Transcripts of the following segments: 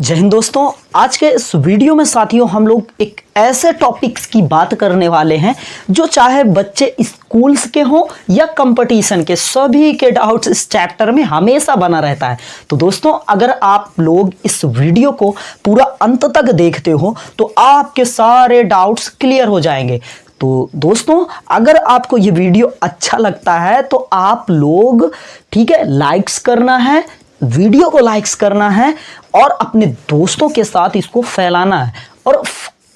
जय हिंद दोस्तों। आज के इस वीडियो में साथियों हम लोग एक ऐसे टॉपिक्स की बात करने वाले हैं जो चाहे बच्चे स्कूल्स के हों या कंपटीशन के, सभी के डाउट्स इस चैप्टर में हमेशा बना रहता है। तो दोस्तों अगर आप लोग इस वीडियो को पूरा अंत तक देखते हो तो आपके सारे डाउट्स क्लियर हो जाएंगे। तो दोस्तों अगर आपको ये वीडियो अच्छा लगता है तो आप लोग ठीक है लाइक्स करना है, वीडियो को लाइक्स करना है और अपने दोस्तों के साथ इसको फैलाना है और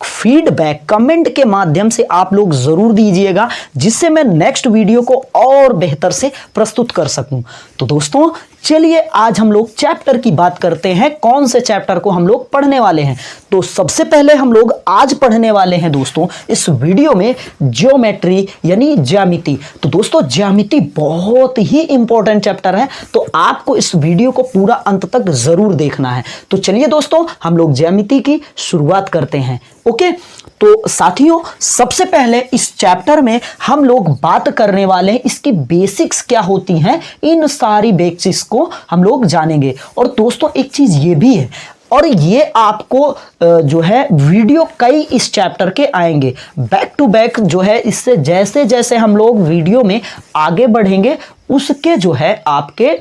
फीडबैक कमेंट के माध्यम से आप लोग जरूर दीजिएगा जिससे मैं नेक्स्ट वीडियो को और बेहतर से प्रस्तुत कर सकूं। तो दोस्तों चलिए आज हम लोग चैप्टर की बात करते हैं। कौन से चैप्टर को हम लोग पढ़ने वाले हैं? तो सबसे पहले हम लोग आज पढ़ने वाले हैं दोस्तों इस वीडियो में ज्योमेट्री यानी ज्यामिति। तो दोस्तों ज्यामिति बहुत ही इंपॉर्टेंट चैप्टर है, तो आपको इस वीडियो को पूरा अंत तक जरूर देखना है। तो चलिए दोस्तों हम लोग ज्यामिति की शुरुआत करते हैं। ओके, तो साथियों सबसे पहले इस चैप्टर में हम लोग बात करने वाले हैं इसकी बेसिक्स क्या होती हैं। इन सारी बेसिक्स को हम लोग जानेंगे। और दोस्तों एक चीज ये भी है, और ये आपको जो है वीडियो कई इस चैप्टर के आएंगे बैक टू बैक जो है। इससे जैसे जैसे हम लोग वीडियो में आगे बढ़ेंगे उसके जो है आपके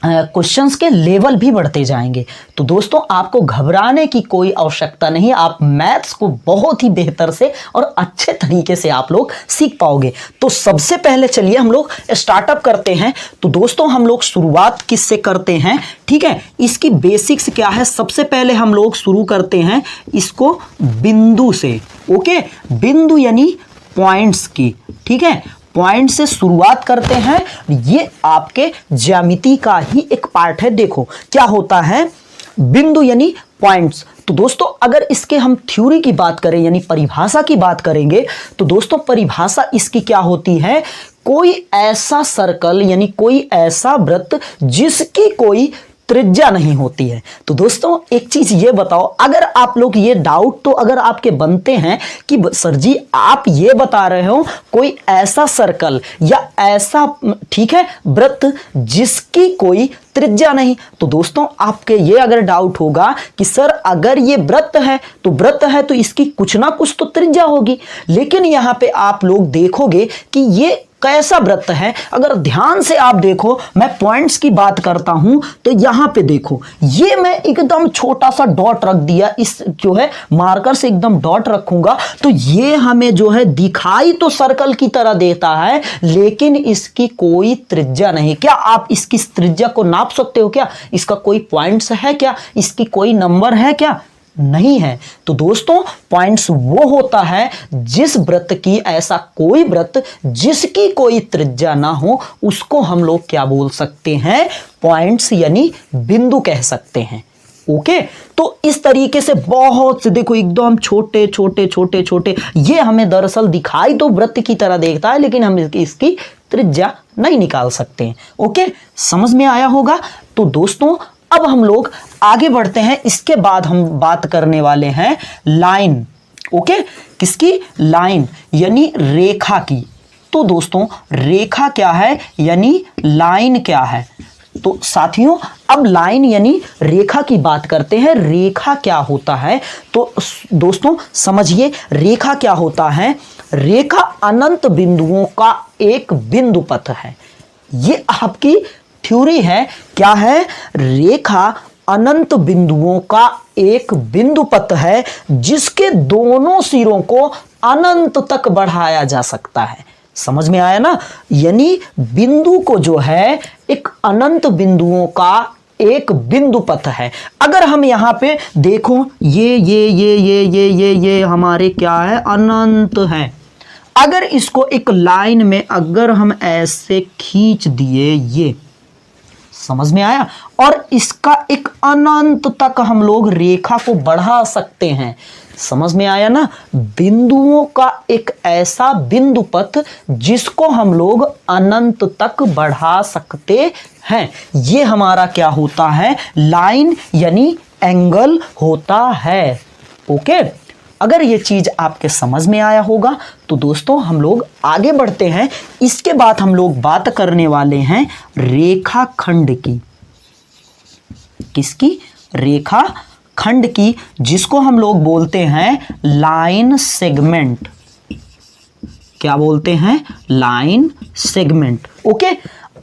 क्वेश्चंस के लेवल भी बढ़ते जाएंगे। तो दोस्तों आपको घबराने की कोई आवश्यकता नहीं, आप मैथ्स को बहुत ही बेहतर से और अच्छे तरीके से आप लोग सीख पाओगे। तो सबसे पहले चलिए हम लोग स्टार्टअप करते हैं। तो दोस्तों हम लोग शुरुआत किससे करते हैं? ठीक है, इसकी बेसिक्स क्या है? सबसे पहले हम लोग शुरू करते हैं इसको बिंदु से। ओके, बिंदु यानी पॉइंट्स की, ठीक है, पॉइंट से शुरुआत करते हैं। ये आपके ज्यामिति का ही एक पार्ट है। देखो क्या होता है बिंदु यानी पॉइंट्स। तो दोस्तों अगर इसके हम थ्योरी की बात करें यानी परिभाषा की बात करेंगे तो दोस्तों परिभाषा इसकी क्या होती है? कोई ऐसा सर्कल यानी कोई ऐसा वृत्त जिसकी कोई त्रिज्या नहीं होती है। तो दोस्तों एक चीज ये बताओ, अगर आप लोग ये डाउट तो अगर आपके बनते हैं कि सर जी आप ये बता रहे हो कोई ऐसा सर्कल या ऐसा ठीक है वृत्त जिसकी कोई त्रिज्या नहीं, तो दोस्तों आपके ये अगर डाउट होगा कि सर अगर ये वृत्त है तो इसकी कुछ ना कुछ तो त्रिज्या होगी। लेकिन यहां पे आप लोग देखोगे कि ये कैसा वृत्त है। अगर ध्यान से आप देखो, मैं पॉइंट्स की बात करता हूं तो यहां पे देखो ये मैं एकदम छोटा सा डॉट रख दिया, इस जो है मार्कर से एकदम डॉट रखूंगा तो ये हमें जो है दिखाई तो सर्कल की तरह देता है लेकिन इसकी कोई त्रिज्या नहीं। क्या आप इसकी त्रिज्या को नाप सकते हो? क्या इसका कोई पॉइंट्स है? क्या इसकी कोई नंबर है? क्या नहीं है। तो दोस्तों पॉइंट्स वो होता है जिस वृत्त की, ऐसा कोई वृत्त जिसकी कोई त्रिज्या ना हो उसको हम लोग क्या बोल सकते हैं? पॉइंट्स यानी बिंदु कह सकते हैं। ओके, तो इस तरीके से बहुत से देखो एकदम छोटे छोटे छोटे छोटे, ये हमें दरअसल दिखाई तो वृत्त की तरह देखता है लेकिन हम इसकी त्रिज्या नहीं निकाल सकते हैं। ओके, समझ में आया होगा। तो दोस्तों अब हम लोग आगे बढ़ते हैं। इसके बाद हम बात करने वाले हैं लाइन। ओके, किसकी? लाइन यानी रेखा की। तो दोस्तों रेखा क्या है यानी लाइन क्या है? तो साथियों अब लाइन यानी रेखा की बात करते हैं। रेखा क्या होता है? तो दोस्तों समझिए रेखा क्या होता है। रेखा अनंत बिंदुओं का एक बिंदु पथ है। ये आपकी थ्योरी है। क्या है? रेखा अनंत बिंदुओं का एक बिंदु पथ है जिसके दोनों सिरों को अनंत तक बढ़ाया जा सकता है। समझ में आया ना? यानी बिंदु को जो है एक अनंत बिंदुओं का एक बिंदु पथ है। अगर हम यहां पे देखो ये हमारे क्या है? अनंत है। अगर इसको एक लाइन में अगर हम ऐसे खींच दिए, ये समझ में आया, और इसका एक अनंत तक हम लोग रेखा को बढ़ा सकते हैं। समझ में आया ना? बिंदुओं का एक ऐसा बिंदु पथ जिसको हम लोग अनंत तक बढ़ा सकते हैं, ये हमारा क्या होता है? लाइन यानी एंगल होता है। ओके, अगर ये चीज आपके समझ में आया होगा तो दोस्तों हम लोग आगे बढ़ते हैं। इसके बाद हम लोग बात करने वाले हैं रेखाखंड की। किसकी? रेखा खंड की, जिसको हम लोग बोलते हैं लाइन सेगमेंट। क्या बोलते हैं? Line segment. ओके,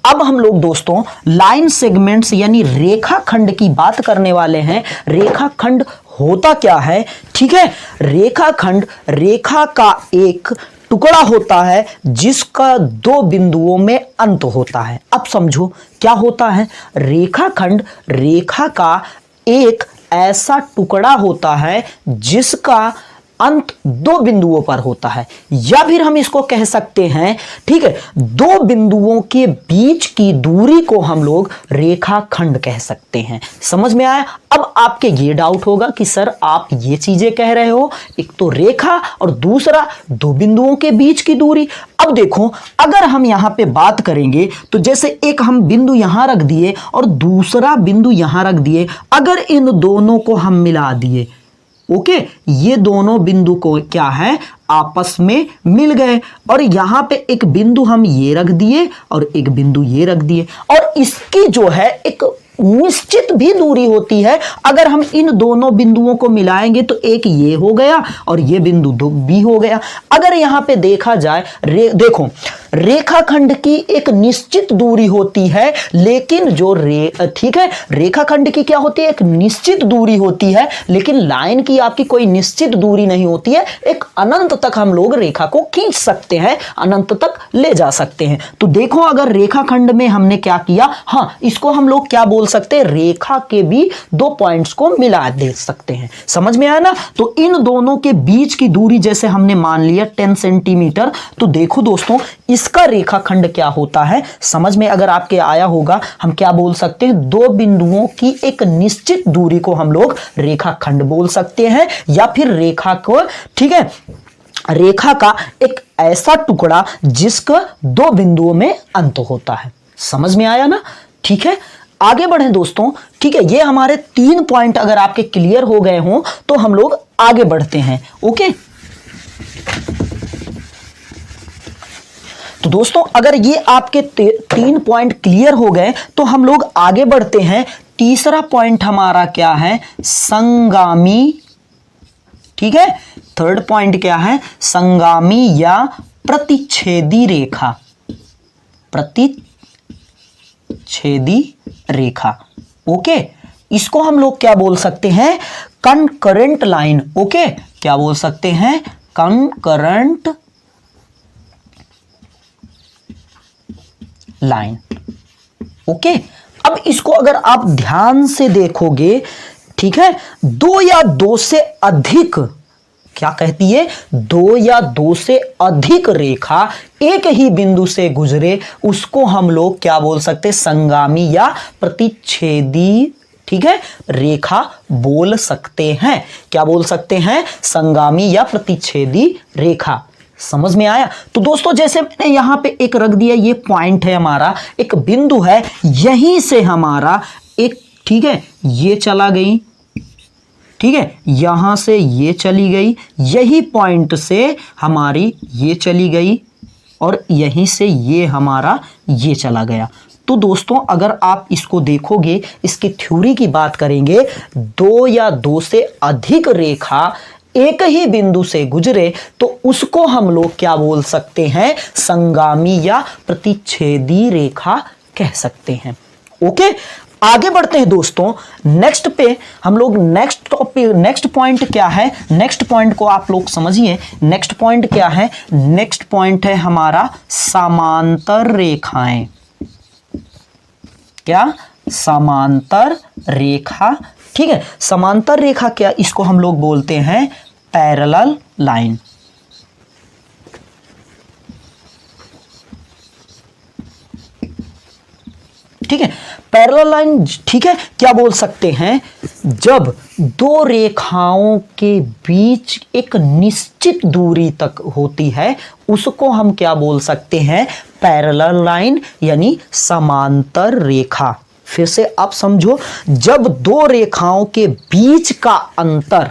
अब हम लोग दोस्तों लाइन सेगमेंट्स यानी रेखा खंड की बात करने वाले हैं। रेखा खंड होता क्या है? ठीक है, रेखा खंड रेखा का एक टुकड़ा होता है जिसका दो बिंदुओं में अंत होता है। अब समझो क्या होता है। रेखा खंड रेखा का एक ऐसा टुकड़ा होता है जिसका अंत दो बिंदुओं पर होता है, या फिर हम इसको कह सकते हैं, ठीक है, दो बिंदुओं के बीच की दूरी को हम लोग रेखा खंड कह सकते हैं। समझ में आया? अब आपके ये डाउट होगा कि सर आप ये चीजें कह रहे हो, एक तो रेखा और दूसरा दो बिंदुओं के बीच की दूरी। अब देखो, अगर हम यहां पे बात करेंगे तो जैसे एक हम बिंदु यहां रख दिए और दूसरा बिंदु यहां रख दिए, अगर इन दोनों को हम मिला दिए, ओके, ये दोनों बिंदु को क्या है, आपस में मिल गए, और यहां पे एक बिंदु हम ये रख दिए और एक बिंदु ये रख दिए, और इसकी जो है एक निश्चित भी दूरी होती है। अगर हम इन दोनों बिंदुओं को मिलाएंगे तो एक ये हो गया और ये बिंदु दो बी हो गया। अगर यहां पे देखा जाए, देखो रेखाखंड की एक निश्चित दूरी होती है, लेकिन जो ठीक है, रेखाखंड की क्या होती है, एक निश्चित दूरी होती है, लेकिन लाइन की आपकी कोई निश्चित दूरी नहीं होती है। एक अनंत तक हम लोग रेखा को खींच सकते हैं, अनंत तक ले जा सकते हैं। तो देखो, अगर रेखाखंड में हमने क्या किया, हाँ, इसको हम लोग क्या बोल सकते हैं, रेखा के भी दो पॉइंट्स को मिला दे सकते हैं। समझ में आया ना? तो इन दोनों के बीच की दूरी जैसे हमने मान लिया 10 सेंटीमीटर, तो देखो दोस्तों इसका रेखाखंड क्या होता है, समझ में अगर आपके आया होगा, हम क्या बोल सकते हैं, दो बिंदुओं की एक निश्चित दूरी को हम लोग रेखाखंड बोल सकते हैं, या फिर रेखा को, ठीक है, रेखा का एक ऐसा टुकड़ा जिसका दो बिंदुओं में अंत होता है। समझ में आया ना? ठीक है, आगे बढ़ें दोस्तों। ठीक है, ये हमारे 3 पॉइंट अगर आपके क्लियर हो गए हों तो हम लोग आगे बढ़ते हैं। ओके, तो दोस्तों अगर ये आपके 3 पॉइंट क्लियर हो गए तो हम लोग आगे बढ़ते हैं। तीसरा पॉइंट हमारा क्या है, संगामी। ठीक है, थर्ड पॉइंट क्या है, संगामी या प्रतिच्छेदी रेखा। प्रतिच्छेदी रेखा। ओके, इसको हम लोग क्या बोल सकते हैं, कनकरेंट लाइन। ओके, क्या बोल सकते हैं, कनकरेंट लाइन। ओके, अब इसको अगर आप ध्यान से देखोगे, ठीक है, दो या दो से अधिक, क्या कहती है, दो या दो से अधिक रेखा एक ही बिंदु से गुजरे, उसको हम लोग क्या बोल सकते हैं, संगामी या प्रतिच्छेदी, ठीक है, रेखा बोल सकते हैं। क्या बोल सकते हैं, संगामी या प्रतिच्छेदी रेखा। समझ में आया? तो दोस्तों जैसे मैंने यहां पे एक रख दिया, ये पॉइंट है हमारा, एक बिंदु है, यहीं से हमारा एक, ठीक है, ये चला गई, ठीक है, यहां से ये चली गई, यही पॉइंट से हमारी ये चली गई, और यहीं से ये हमारा ये चला गया। तो दोस्तों अगर आप इसको देखोगे, इसकी थ्योरी की बात करेंगे, दो या दो से अधिक रेखा एक ही बिंदु से गुजरे तो उसको हम लोग क्या बोल सकते हैं, संगामी या प्रतिच्छेदी रेखा कह सकते हैं। ओके, आगे बढ़ते हैं दोस्तों। नेक्स्ट पे हम लोग नेक्स्ट टॉपिक, नेक्स्ट पॉइंट क्या है, नेक्स्ट पॉइंट को आप लोग समझिए। नेक्स्ट पॉइंट क्या है, नेक्स्ट पॉइंट है हमारा समांतर रेखाएं। क्या, समांतर रेखा। ठीक है, समांतर रेखा क्या, इसको हम लोग बोलते हैं पैरेलल लाइन। ठीक है, पैरेलल लाइन। ठीक है, क्या बोल सकते हैं, जब दो रेखाओं के बीच एक निश्चित दूरी तक होती है उसको हम क्या बोल सकते हैं, पैरेलल लाइन यानी समांतर रेखा। फिर से आप समझो, जब दो रेखाओं के बीच का अंतर,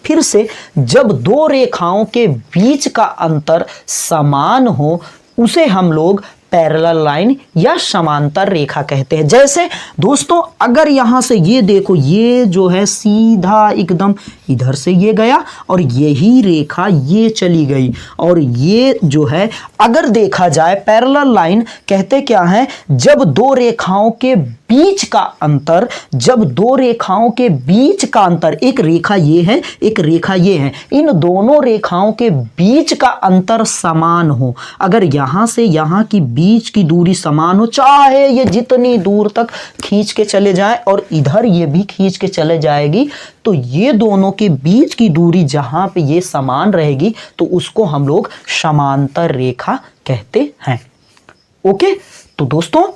फिर से जब दो रेखाओं के बीच का अंतर समान हो उसे हम लोग पैरेलल लाइन या समांतर रेखा कहते हैं। जैसे दोस्तों अगर यहां से ये देखो, ये जो है सीधा एकदम इधर से ये गया और यही रेखा ये चली गई, और ये जो है अगर देखा जाए पैरेलल लाइन कहते क्या है, जब दो रेखाओं के बीच का अंतर, जब दो रेखाओं के बीच का अंतर, एक रेखा ये है एक रेखा ये है, इन दोनों रेखाओं के बीच का अंतर समान हो, अगर यहां से यहां की बीच की दूरी समान हो, चाहे ये जितनी दूर तक खींच के चले जाए और इधर ये भी खींच के चले जाएगी, तो ये दोनों के बीच की दूरी जहां पे ये समान रहेगी तो उसको हम लोग समांतर रेखा कहते हैं। ओके, तो दोस्तों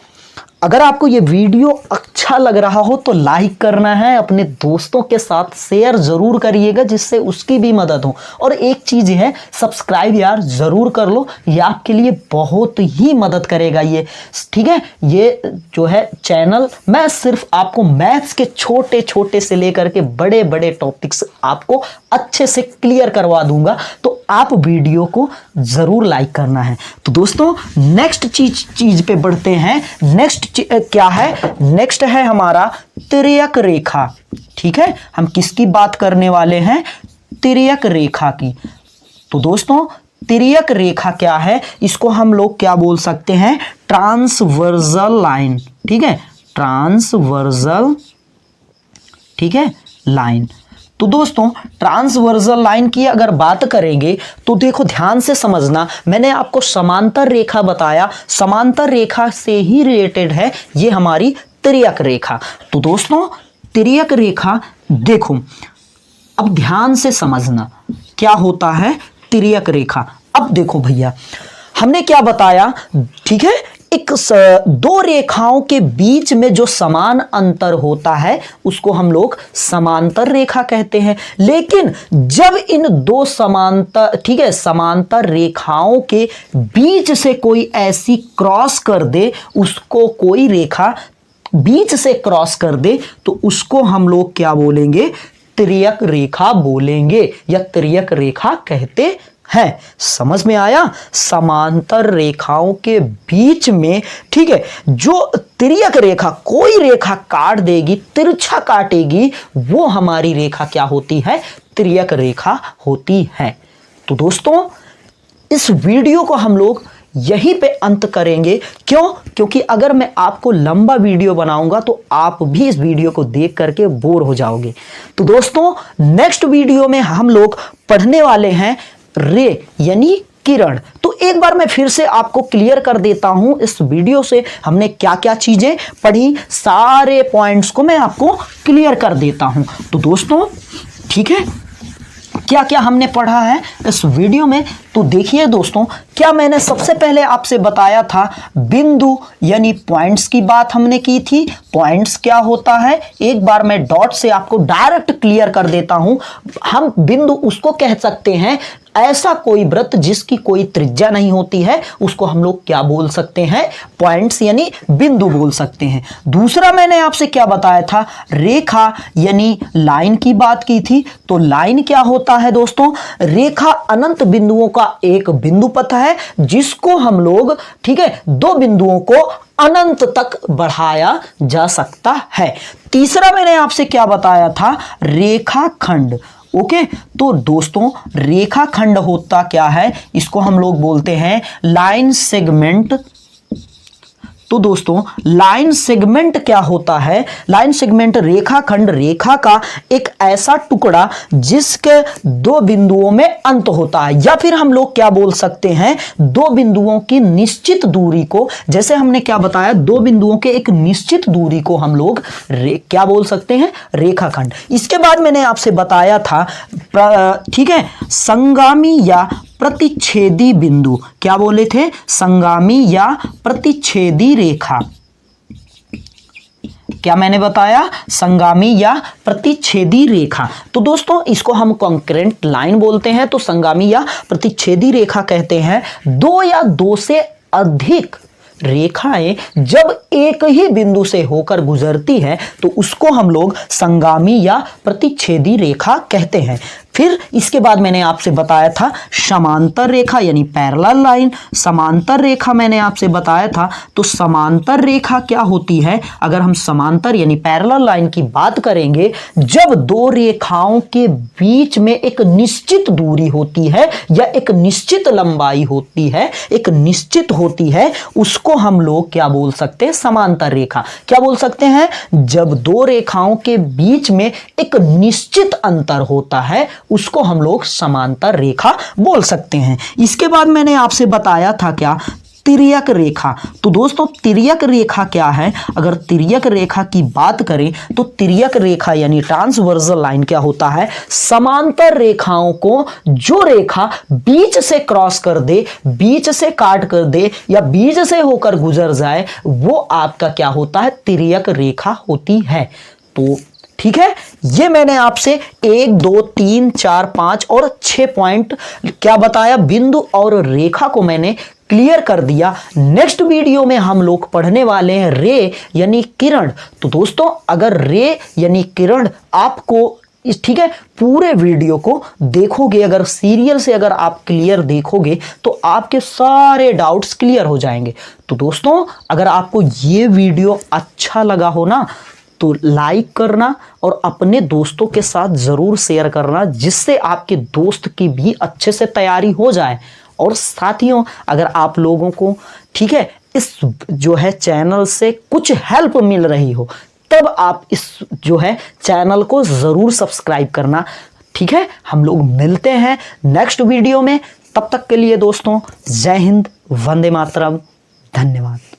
अगर आपको ये वीडियो अच्छा लग रहा हो तो लाइक करना है, अपने दोस्तों के साथ शेयर जरूर करिएगा जिससे उसकी भी मदद हो, और एक चीज है सब्सक्राइब यार जरूर कर लो, ये आपके लिए बहुत ही मदद करेगा ये, ठीक है। ये जो है चैनल मैं सिर्फ आपको मैथ्स के छोटे छोटे से लेकर के बड़े बड़े टॉपिक्स आपको अच्छे से क्लियर करवा दूंगा, तो आप वीडियो को जरूर लाइक करना है। तो दोस्तों नेक्स्ट चीज पे बढ़ते हैं। नेक्स्ट क्या है, नेक्स्ट है हमारा तिर्यक रेखा, ठीक है। हम किसकी बात करने वाले हैं, तिर्यक रेखा की। तो दोस्तों तिर्यक रेखा क्या है, इसको हम लोग क्या बोल सकते हैं, ट्रांसवर्सल लाइन, ठीक है, ट्रांसवर्सल, ठीक है, लाइन। तो दोस्तों ट्रांसवर्सल लाइन की अगर बात करेंगे तो देखो ध्यान से समझना, मैंने आपको समांतर रेखा बताया, समांतर रेखा से ही रिलेटेड है ये हमारी तिर्यक रेखा। तो दोस्तों तिर्यक रेखा देखो, अब ध्यान से समझना क्या होता है तिर्यक रेखा। अब देखो भैया हमने क्या बताया, ठीक है, एक दो रेखाओं के बीच में जो समान अंतर होता है उसको हम लोग समांतर रेखा कहते हैं। लेकिन जब इन दो समांतर, ठीक है, समांतर रेखाओं के बीच से कोई ऐसी क्रॉस कर दे, उसको कोई रेखा बीच से क्रॉस कर दे, तो उसको हम लोग क्या बोलेंगे, तिर्यक रेखा बोलेंगे या तिर्यक रेखा कहते है। समझ में आया, समांतर रेखाओं के बीच में, ठीक है, जो तिर्यक रेखा कोई रेखा काट देगी, तिरछा काटेगी, वो हमारी रेखा क्या होती है, तिर्यक रेखा होती है। तो दोस्तों इस वीडियो को हम लोग यहीं पे अंत करेंगे। क्यों? क्योंकि अगर मैं आपको लंबा वीडियो बनाऊंगा तो आप भी इस वीडियो को देख करके बोर हो जाओगे। तो दोस्तों नेक्स्ट वीडियो में हम लोग पढ़ने वाले हैं रे यानी किरण। तो एक बार मैं फिर से आपको क्लियर कर देता हूं, इस वीडियो से हमने क्या क्या चीजें पढ़ी, सारे पॉइंट्स को मैं आपको क्लियर कर देता हूं। तो दोस्तों ठीक है, क्या क्या हमने पढ़ा है इस वीडियो में, तो देखिए दोस्तों, क्या मैंने सबसे पहले आपसे बताया था, बिंदु यानी पॉइंट्स की बात हमने की थी। पॉइंट्स क्या होता है, एक बार मैं डॉट से आपको डायरेक्ट क्लियर कर देता हूं। हम बिंदु उसको कह सकते हैं, ऐसा कोई वृत्त जिसकी कोई त्रिज्या नहीं होती है, उसको हम लोग क्या बोल सकते हैं, पॉइंट्स यानी बिंदु बोल सकते हैं। दूसरा मैंने आपसे क्या बताया था, रेखा यानी लाइन की बात की थी। तो लाइन क्या होता है दोस्तों, रेखा अनंत बिंदुओं का एक बिंदु पथ है जिसको हम लोग, ठीक है, दो बिंदुओं को अनंत तक बढ़ाया जा सकता है। तीसरा मैंने आपसे क्या बताया था, रेखाखंड। ओके, तो दोस्तों रेखाखंड होता क्या है, इसको हम लोग बोलते हैं लाइन सेगमेंट। तो दोस्तों लाइन सेगमेंट क्या होता है, लाइन सेगमेंट रेखाखंड, रेखा का एक ऐसा टुकड़ा जिसके दो बिंदुओं में अंत होता है, या फिर हम लोग क्या बोल सकते हैं, दो बिंदुओं की निश्चित दूरी को, जैसे हमने क्या बताया, दो बिंदुओं के एक निश्चित दूरी को हम लोग क्या बोल सकते हैं, रेखाखंड। इसके बाद मैंने आपसे बताया था, ठीक है, संगामी या प्रतिच्छेदी बिंदु, क्या बोले थे, संगामी या प्रतिच्छेदी रेखा। क्या मैंने बताया, संगामी या प्रतिच्छेदी रेखा। तो दोस्तों इसको हम कॉन्करेंट लाइन बोलते हैं। तो संगामी या प्रतिच्छेदी रेखा कहते हैं दो या दो से अधिक रेखाएं जब एक ही बिंदु से होकर गुजरती है तो उसको हम लोग संगामी या प्रतिच्छेदी रेखा कहते हैं। फिर इसके बाद मैंने आपसे बताया था समांतर रेखा यानी पैरेलल लाइन। समांतर रेखा मैंने आपसे बताया था, तो समांतर रेखा क्या होती है? अगर हम समांतर यानी पैरेलल लाइन की बात करेंगे, जब दो रेखाओं के बीच में एक निश्चित दूरी होती है या एक निश्चित लंबाई होती है, एक निश्चित होती है, उसको हम लोग क्या बोल सकते हैं? समांतर रेखा। क्या बोल सकते हैं? जब दो रेखाओं के बीच में एक निश्चित अंतर होता है उसको हम लोग समांतर रेखा बोल सकते हैं। इसके बाद मैंने आपसे बताया था क्या? तिर्यक रेखा। तो दोस्तों तिर्यक रेखा क्या है? अगर तिर्यक रेखा की बात करें तो तिर्यक रेखा यानी ट्रांसवर्सल लाइन क्या होता है? समांतर रेखाओं को जो रेखा बीच से क्रॉस कर दे, बीच से काट कर दे या बीच से होकर गुजर जाए, वो आपका क्या होता है? तिर्यक रेखा होती है। तो ठीक है, ये मैंने आपसे 1, 2, 3, 4, 5 और 6 पॉइंट क्या बताया? बिंदु और रेखा को मैंने क्लियर कर दिया। नेक्स्ट वीडियो में हम लोग पढ़ने वाले हैं रे यानी किरण। तो दोस्तों अगर रे यानी किरण आपको ठीक है पूरे वीडियो को देखोगे, अगर सीरियल से अगर आप क्लियर देखोगे तो आपके सारे डाउट्स क्लियर हो जाएंगे। तो दोस्तों अगर आपको ये वीडियो अच्छा लगा हो ना तो लाइक करना और अपने दोस्तों के साथ ज़रूर शेयर करना, जिससे आपके दोस्त की भी अच्छे से तैयारी हो जाए। और साथियों अगर आप लोगों को ठीक है इस जो है चैनल से कुछ हेल्प मिल रही हो, तब आप इस जो है चैनल को ज़रूर सब्सक्राइब करना। ठीक है, हम लोग मिलते हैं नेक्स्ट वीडियो में। तब तक के लिए दोस्तों जय हिंद, वंदे मातरम, धन्यवाद।